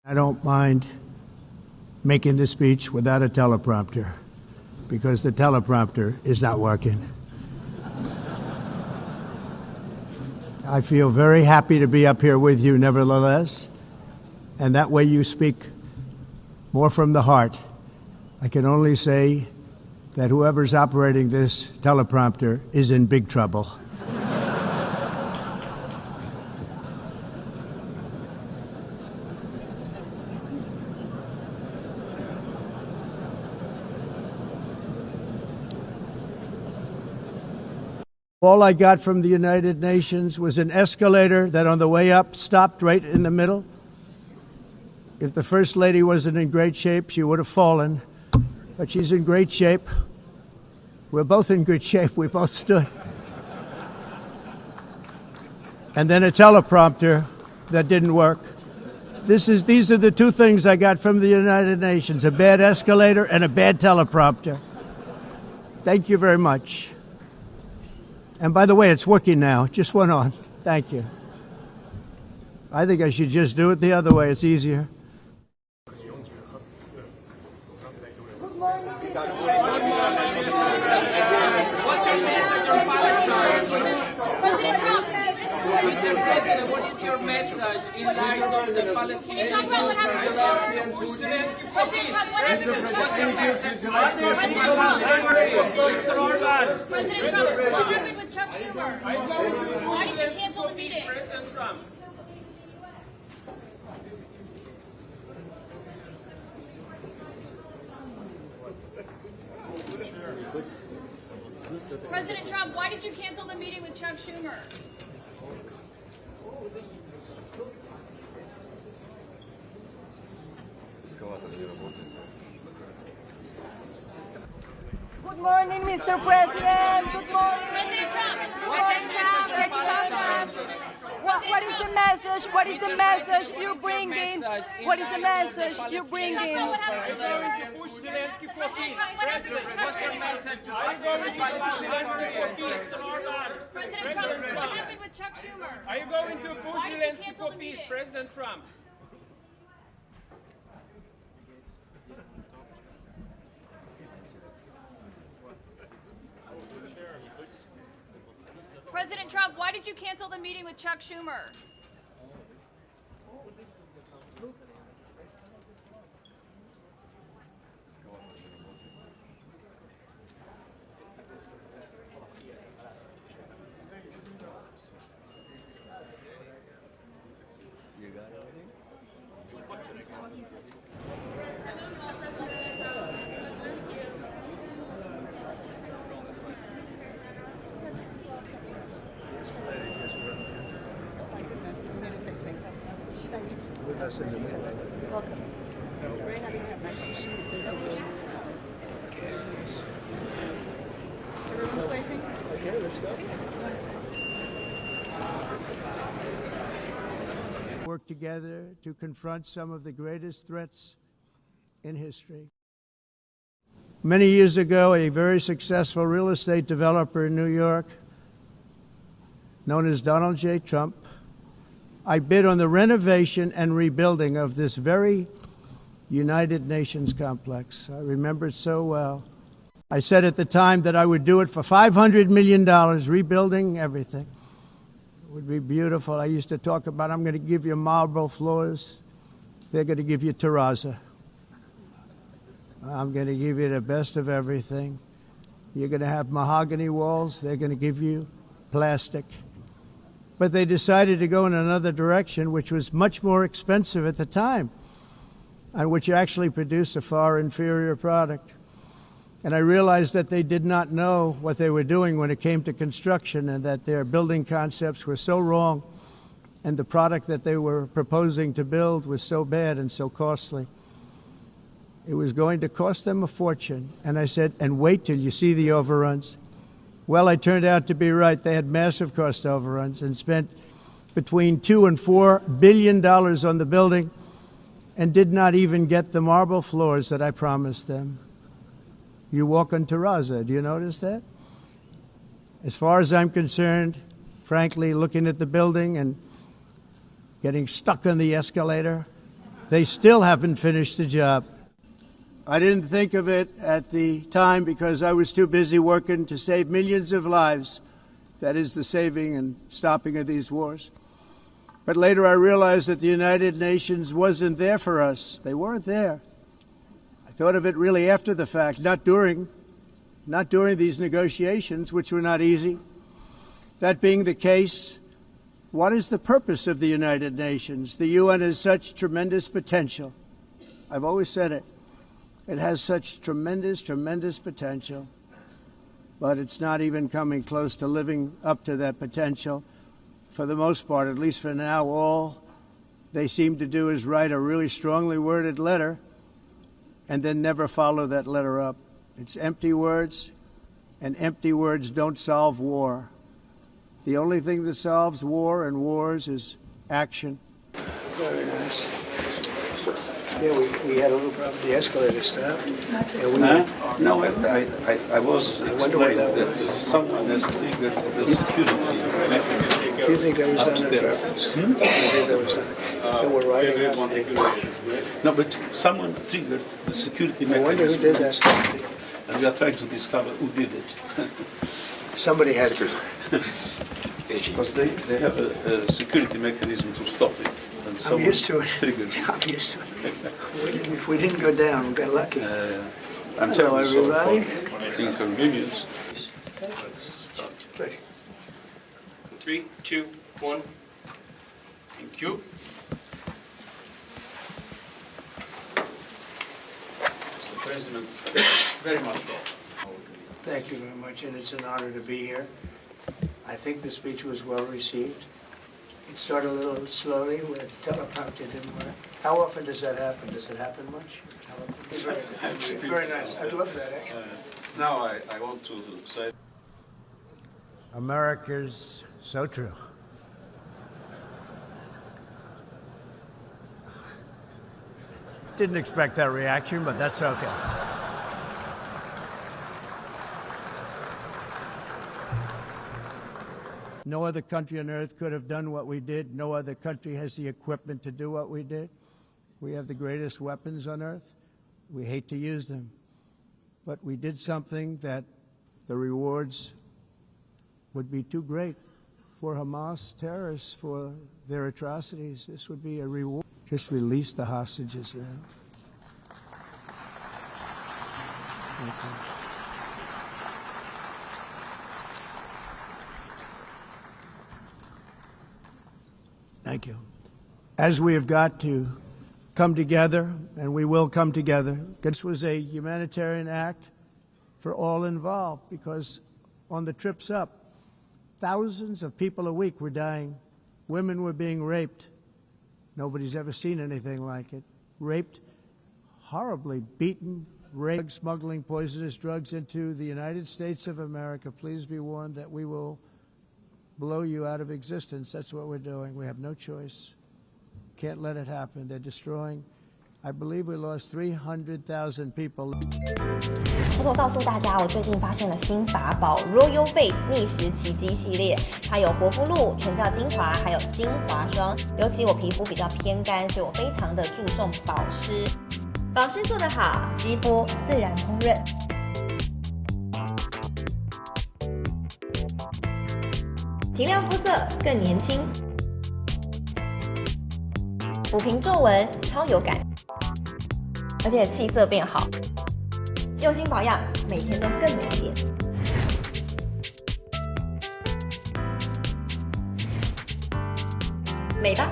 I don't mind making the speech without a teleprompter because the teleprompter is not working. I feel very happy to be up here with you nevertheless, and that way you speak more from the heart. I can only say that whoever's operating this teleprompter is in big trouble. All I got from the United Nations was an escalator that on the way up stopped right in the middle. If the First Lady wasn't in great shape, she would have fallen. But she's in great shape. We're both in good shape. We both stood. And then a teleprompter that didn't work. These are the two things I got from the United Nations, a bad escalator and a bad teleprompter. Thank you very much. And by the way, it's working now. Just went on. Thank you. I think I should just do it the other way. It's easier. Good morning, Mr. President. What's your message on Palestine? President Trump. Mr. President, what is your message in light of the Palestinian Can you talk about what happened with President Trump, what happened with What's your message? President Trump, what happened with Chuck Schumer? Why did you cancel the meeting? President Trump. President Trump, why did you cancel the meeting with Chuck Schumer? Good morning, Mr. President. Good morning. President Trump, What is the message? What is the message you bring in? What is the message you bring in? I'm going to push Zelensky for peace. President, What's your message? I'm going to push Zelensky for peace. President Trump, what happened with Chuck Schumer? Are you going to push Why did you Zelensky cancel for the peace, meeting? President Trump? President Trump, why did you cancel the meeting with Chuck Schumer? With us in the middle. Welcome. Nice to see you. Everyone's waiting. Okay, let's go. Work together to confront some of the greatest threats in history. Many years ago, a very successful real estate developer in New York, known as Donald J. Trump, I bid on the renovation and rebuilding of this very United Nations complex. I remember it so well. I said at the time that I would do it for $500 million, rebuilding everything. It would be beautiful. I used to talk about, I'm going to give you marble floors. They're going to give you terrazzo. I'm going to give you the best of everything. You're going to have mahogany walls. They're going to give you plastic. But they decided to go in another direction, which was much more expensive at the time, and which actually produced a far inferior product. And I realized that they did not know what they were doing when it came to construction, and that their building concepts were so wrong, and the product that they were proposing to build was so bad and so costly. It was going to cost them a fortune. And I said, and wait till you see the overruns. Well, I turned out to be right. They had massive cost overruns and spent between $2 and $4 billion on the building and did not even get the marble floors that I promised them. You walk on terrazzo. Do you notice that? As far as I'm concerned, frankly, looking at the building and getting stuck on the escalator, They still haven't finished the job. I didn't think of it at the time because I was too busy working to save millions of lives. That is the saving and stopping of these wars. But later I realized that the United Nations wasn't there for us. They weren't there. I thought of it really after the fact, not during these negotiations, which were not easy. That being the case, what is the purpose of the United Nations? The UN has such tremendous potential. I've always said it. It has such tremendous, tremendous potential, but it's not even coming close to living up to that potential. For the most part, at least for now, all they seem to do is write a really strongly worded letter and then never follow that letter up. It's empty words, and empty words don't solve war. The only thing that solves war and wars is action. Very nice. Yeah, we had a little problem. The escalator stopped. No, I was explaining that someone has triggered the security mechanism. Do you think that was done on purpose? Do you think that was done? They were riding on the... No, but someone triggered the security I wonder mechanism. who did that. And we are trying to discover who did it. Somebody had to. Because they have a security mechanism to stop it. And I'm used to it. Triggered. I'm used to it. If we didn't go down, we got lucky. I'm Hello, terribly sorry everybody. for inconvenience. Let's start. Good. 3, 2, 1. Thank you. Mr. President, very much welcome. Thank you very much, and it's an honor to be here. I think the speech was well received. It started a little slowly where the teleprompter didn't work. How often does that happen? Does it happen much? Very nice. I love that, actually. Now I want to say... America's so true. Didn't expect that reaction, but that's okay. No other country on earth could have done what we did. No other country has the equipment to do what we did. We have the greatest weapons on earth. We hate to use them. But we did something that the rewards would be too great for Hamas terrorists for their atrocities. This would be a reward. Just release the hostages now. Thank you. Thank you. As we have got to come together, and we will come together, this was a humanitarian act for all involved, because on the trips up, thousands of people a week were dying. Women were being raped. Nobody's ever seen anything like it. Raped, horribly beaten, raped, smuggling poisonous drugs into the United States of America. Please be warned that we will blow you out of existence. That's what we're doing. We have no choice. Can't let it happen. They're destroying. I believe we lost 300,000 people. 偷偷告诉大家，我最近发现了新法宝 Royal Face 逆时奇迹系列，它有活肤露、全效精华，还有精华霜。尤其我皮肤比较偏干，所以我非常的注重保湿。保湿做得好，肌肤自然丰润。提亮肤色更年轻，抚平皱纹超有感，而且气色变好。用心保养，每天都更美一点。美吧。